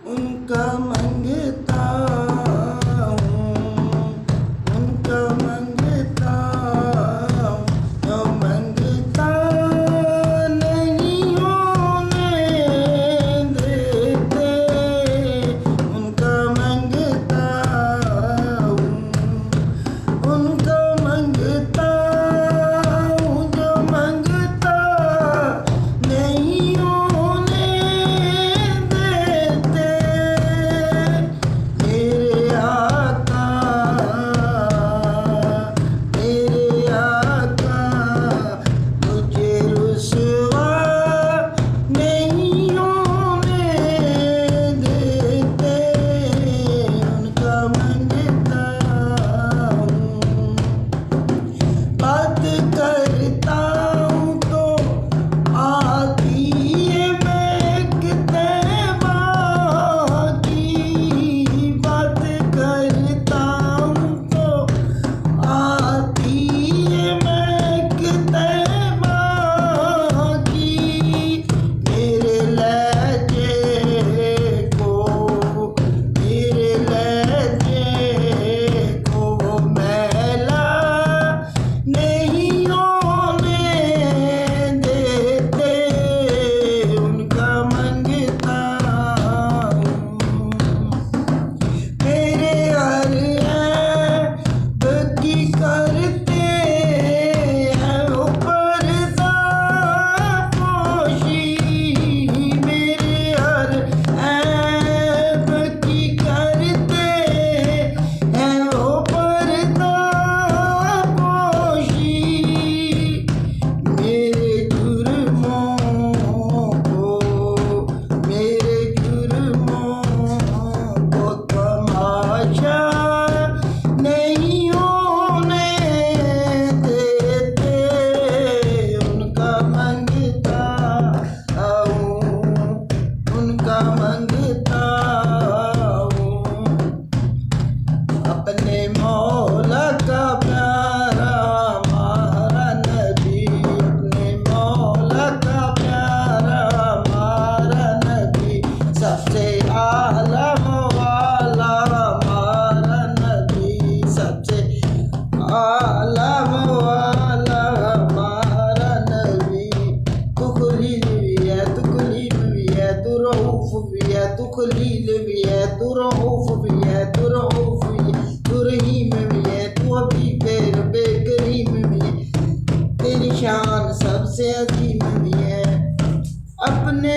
उनका मंगता हूँ, उनका मंगता हूँ, जो मंगता नहीं होने देते। उनका मंगता हूँ, उनका मंगता हूँ, जो मंगता नहीं होने देते। मेरे आका मुझे रुसवा नहीं होने देते। उनका मंगता हूँ, बात करता हूँ तो आती है महकते बाकी। बात करता हूँ तो आती है महकते बाकी। मेरे लहजे को वो मैला नहीं होने देते। उनका मंगता हूँ, मेरे हर ऐब की करते हैं वो पर्दा पोशी। मेरे हर ऐब की करते हैं वो पर्दा पोशी। मेरे जुर्मों को तमाशा नहीं होने देते। उनका मंगता हूँ, उनका मंगता हूँ, अपने मौला का प्यारा हमारा नबी। अपने मौला का प्यारा हमारा नबी, सबसे आलम वाला हमारा नबी। सबसे आलम वाला हमारा नबी। तू खलील भी है, तू कलीम भी है, तू रऊफ भी है, तू खलील भी है, तू रऊफ भी है, तू रऊफ भी है, तू रहीम भी है, तू हबीब रब्बे करीम भी है। तेरी शान सबसे अजीम भी है। अपने